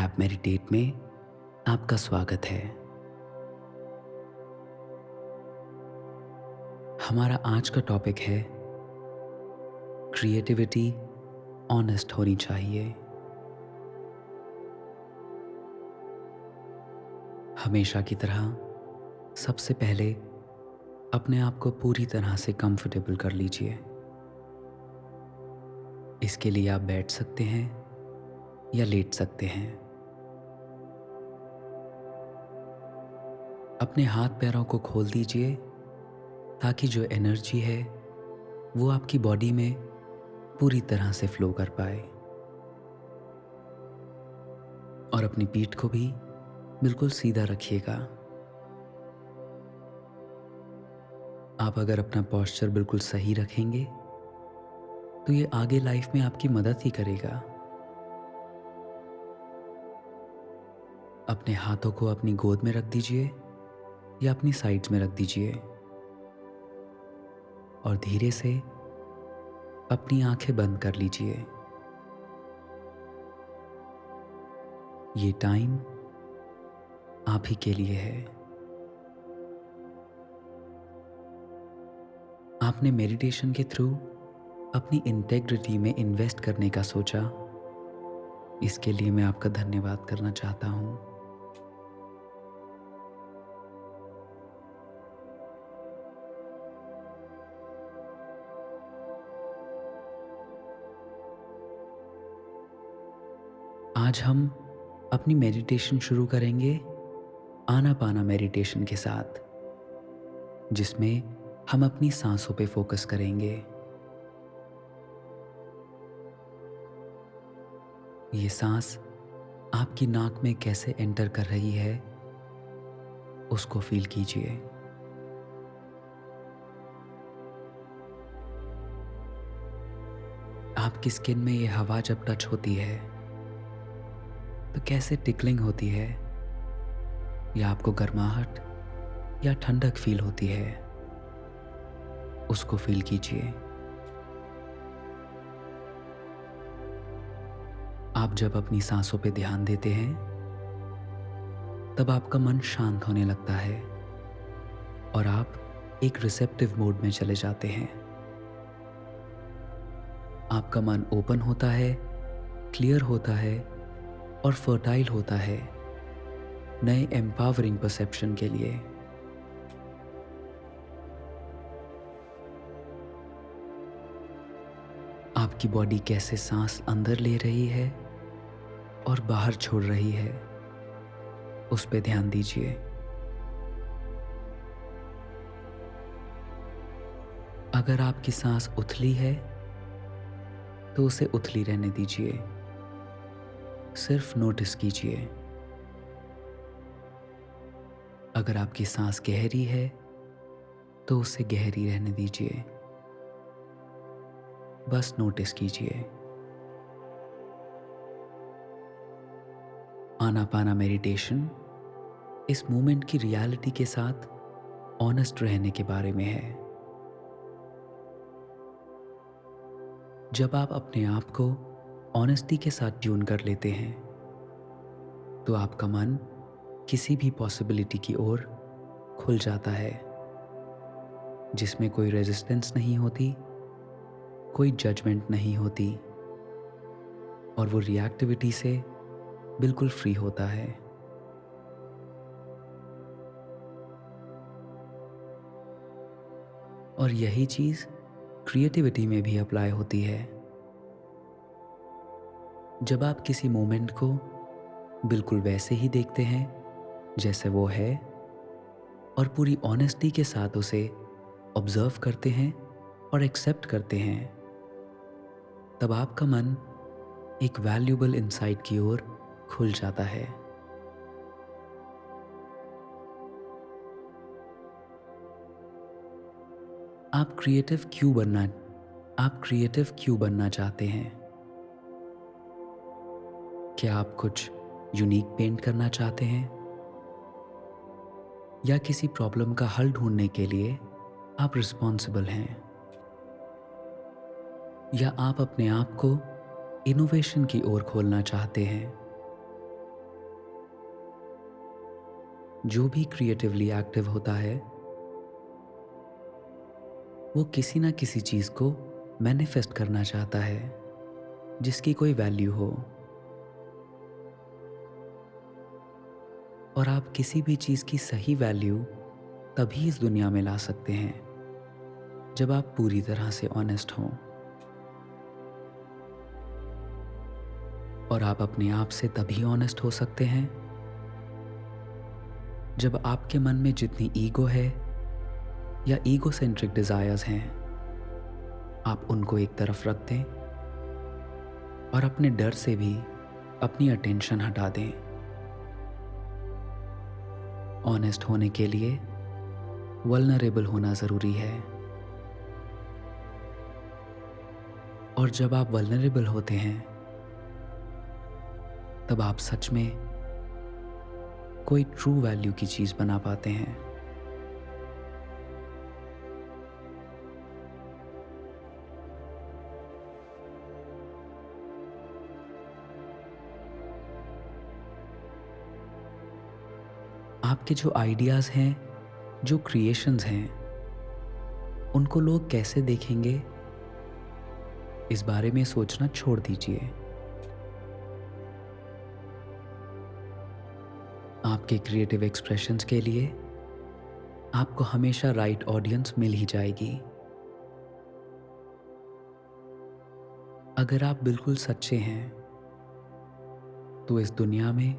App meditate में आपका स्वागत है। हमारा आज का टॉपिक है क्रिएटिविटी ऑनेस्ट होनी चाहिए। हमेशा की तरह सबसे पहले अपने आप को पूरी तरह से कंफर्टेबल कर लीजिए। इसके लिए आप बैठ सकते हैं या लेट सकते हैं। अपने हाथ पैरों को खोल दीजिए ताकि जो एनर्जी है वो आपकी बॉडी में पूरी तरह से फ्लो कर पाए, और अपनी पीठ को भी बिल्कुल सीधा रखिएगा। आप अगर अपना पोस्चर बिल्कुल सही रखेंगे तो ये आगे लाइफ में आपकी मदद ही करेगा। अपने हाथों को अपनी गोद में रख दीजिए या अपनी साइड्स में रख दीजिए और धीरे से अपनी आंखें बंद कर लीजिए। ये टाइम आप ही के लिए है। आपने मेडिटेशन के थ्रू अपनी इंटेग्रिटी में इन्वेस्ट करने का सोचा, इसके लिए मैं आपका धन्यवाद करना चाहता हूं। आज हम अपनी मेडिटेशन शुरू करेंगे आनापाना मेडिटेशन के साथ, जिसमें हम अपनी सांसों पे फोकस करेंगे। ये सांस आपकी नाक में कैसे एंटर कर रही है उसको फील कीजिए। आपकी स्किन में ये हवा जब टच होती है तो कैसे टिकलिंग होती है, या आपको गर्माहट या ठंडक फील होती है, उसको फील कीजिए। आप जब अपनी सांसों पे ध्यान देते हैं तब आपका मन शांत होने लगता है और आप एक रिसेप्टिव मोड में चले जाते हैं। आपका मन ओपन होता है, क्लियर होता है और फर्टाइल होता है नए एम्पावरिंग परसेप्शन के लिए। आपकी बॉडी कैसे सांस अंदर ले रही है और बाहर छोड़ रही है, उस पे ध्यान दीजिए। अगर आपकी सांस उथली है तो उसे उथली रहने दीजिए, सिर्फ नोटिस कीजिए। अगर आपकी सांस गहरी है तो उसे गहरी रहने दीजिए, बस नोटिस कीजिए। आनापाना मेडिटेशन इस मोमेंट की रियलिटी के साथ ऑनेस्ट रहने के बारे में है। जब आप अपने आप को ऑनेस्टी के साथ ट्यून कर लेते हैं तो आपका मन किसी भी पॉसिबिलिटी की ओर खुल जाता है, जिसमें कोई रेजिस्टेंस नहीं होती, कोई जजमेंट नहीं होती, और वो रिएक्टिविटी से बिल्कुल फ्री होता है। और यही चीज़ क्रिएटिविटी में भी अप्लाई होती है। जब आप किसी मोमेंट को बिल्कुल वैसे ही देखते हैं जैसे वो है और पूरी ऑनेस्टी के साथ उसे ऑब्जर्व करते हैं और एक्सेप्ट करते हैं, तब आपका मन एक वैल्यूएबल इंसाइट की ओर खुल जाता है। आप क्रिएटिव क्यों बनना चाहते हैं? क्या आप कुछ यूनिक पेंट करना चाहते हैं, या किसी प्रॉब्लम का हल ढूंढने के लिए आप रिस्पॉन्सिबल हैं, या आप अपने आप को इनोवेशन की ओर खोलना चाहते हैं? जो भी क्रिएटिवली एक्टिव होता है वो किसी ना किसी चीज़ को मैनिफेस्ट करना चाहता है जिसकी कोई वैल्यू हो। और आप किसी भी चीज़ की सही वैल्यू तभी इस दुनिया में ला सकते हैं जब आप पूरी तरह से ऑनेस्ट हों। और आप अपने आप से तभी ऑनेस्ट हो सकते हैं जब आपके मन में जितनी ईगो है या ईगो सेंट्रिक डिज़ायर्स हैं आप उनको एक तरफ रख दें और अपने डर से भी अपनी अटेंशन हटा दें। ऑनेस्ट होने के लिए वल्नरेबल होना ज़रूरी है। और जब आप वल्नरेबल होते हैं तब आप सच में कोई ट्रू वैल्यू की चीज़ बना पाते हैं। आपके जो आइडियाज़ हैं, जो क्रिएशंस हैं, उनको लोग कैसे देखेंगे इस बारे में सोचना छोड़ दीजिए। आपके क्रिएटिव एक्सप्रेशंस के लिए आपको हमेशा राइट ऑडियंस मिल ही जाएगी। अगर आप बिल्कुल सच्चे हैं तो इस दुनिया में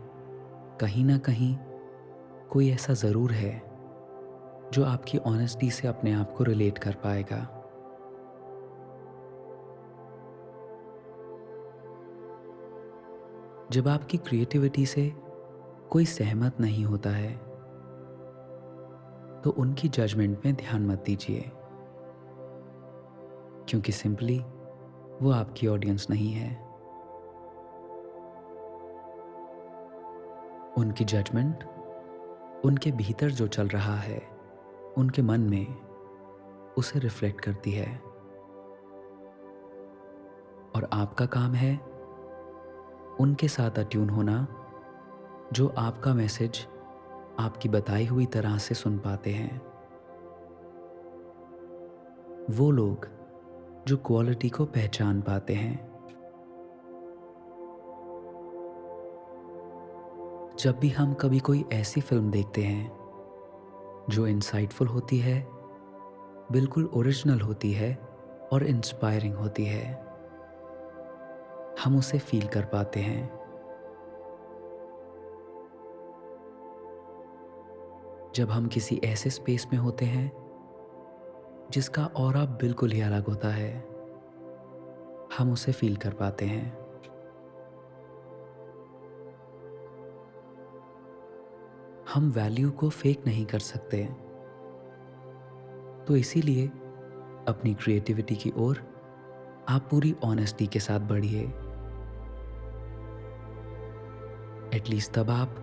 कहीं ना कहीं कोई ऐसा ज़रूर है जो आपकी ऑनेस्टी से अपने आप को रिलेट कर पाएगा। जब आपकी क्रिएटिविटी से कोई सहमत नहीं होता है तो उनकी जजमेंट में ध्यान मत दीजिए, क्योंकि सिंपली वो आपकी ऑडियंस नहीं है। उनकी जजमेंट उनके भीतर जो चल रहा है उनके मन में उसे रिफ्लेक्ट करती है। और आपका काम है उनके साथ अट्यून होना जो आपका मैसेज आपकी बताई हुई तरह से सुन पाते हैं। वो लोग जो क्वालिटी को पहचान पाते हैं। जब भी हम कभी कोई ऐसी फिल्म देखते हैं जो इंसाइटफुल होती है, बिल्कुल ओरिजिनल होती है और इंस्पायरिंग होती है, हम उसे फील कर पाते हैं। जब हम किसी ऐसे स्पेस में होते हैं जिसका ऑरा बिल्कुल ही अलग होता है, हम उसे फील कर पाते हैं। हम वैल्यू को फेक नहीं कर सकते, तो इसीलिए अपनी क्रिएटिविटी की ओर आप पूरी ऑनेस्टी के साथ बढ़िए। एटलीस्ट तब आप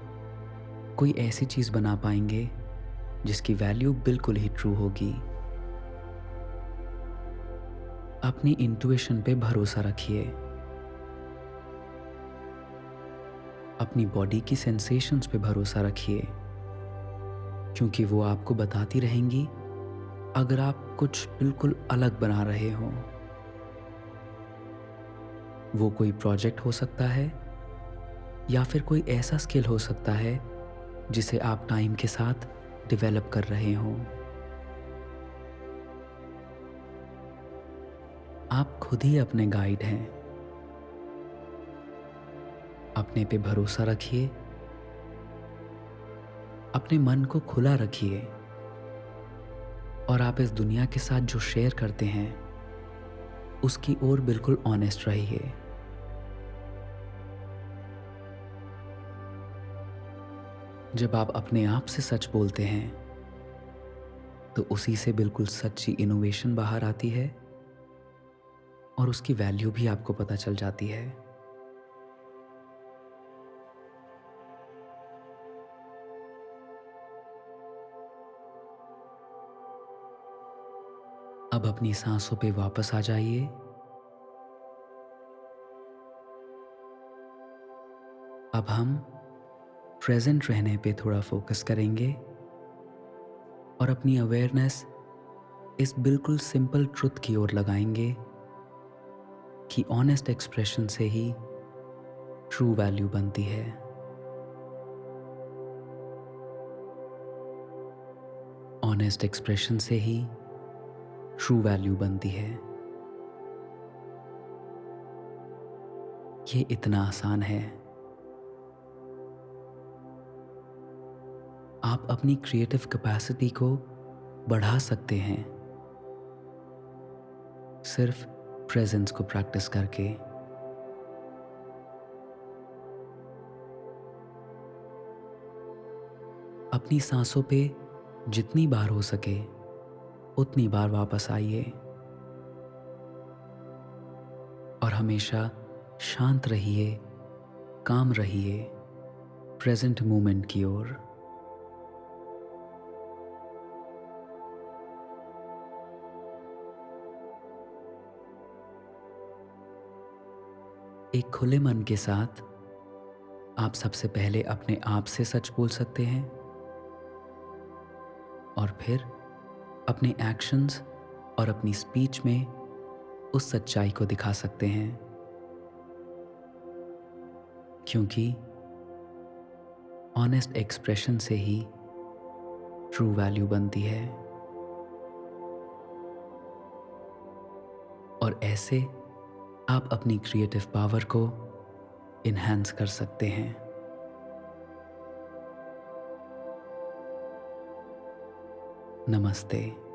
कोई ऐसी चीज़ बना पाएंगे जिसकी वैल्यू बिल्कुल ही ट्रू होगी। अपनी इंट्यूशन पे भरोसा रखिए। अपनी बॉडी की सेंसेशंस पे भरोसा रखिए, क्योंकि वो आपको बताती रहेंगी अगर आप कुछ बिल्कुल अलग बना रहे हो। वो कोई प्रोजेक्ट हो सकता है या फिर कोई ऐसा स्किल हो सकता है जिसे आप टाइम के साथ डेवलप कर रहे हो। आप खुद ही अपने गाइड हैं। अपने पे भरोसा रखिए, अपने मन को खुला रखिए और आप इस दुनिया के साथ जो शेयर करते हैं उसकी ओर बिल्कुल ऑनेस्ट रहिए। जब आप अपने आप से सच बोलते हैं तो उसी से बिल्कुल सच्ची इनोवेशन बाहर आती है और उसकी वैल्यू भी आपको पता चल जाती है। अब अपनी सांसों पे वापस आ जाइए। अब हम प्रेजेंट रहने पे थोड़ा फोकस करेंगे और अपनी अवेयरनेस इस बिल्कुल सिंपल ट्रुथ की ओर लगाएंगे कि ऑनेस्ट एक्सप्रेशन से ही ट्रू वैल्यू बनती है। ऑनेस्ट एक्सप्रेशन से ही ट्रू वैल्यू बनती है। ये इतना आसान है। आप अपनी क्रिएटिव कैपेसिटी को बढ़ा सकते हैं सिर्फ प्रेजेंस को प्रैक्टिस करके। अपनी सांसों पे जितनी बार हो सके उतनी बार वापस आइए और हमेशा शांत रहिए, काम रहिए प्रेजेंट मोमेंट की ओर। एक खुले मन के साथ आप सबसे पहले अपने आप से सच बोल सकते हैं और फिर अपने एक्शंस और अपनी स्पीच में उस सच्चाई को दिखा सकते हैं, क्योंकि ऑनेस्ट एक्सप्रेशन से ही ट्रू वैल्यू बनती है। और ऐसे आप अपनी क्रिएटिव पावर को इन्हांस कर सकते हैं। नमस्ते।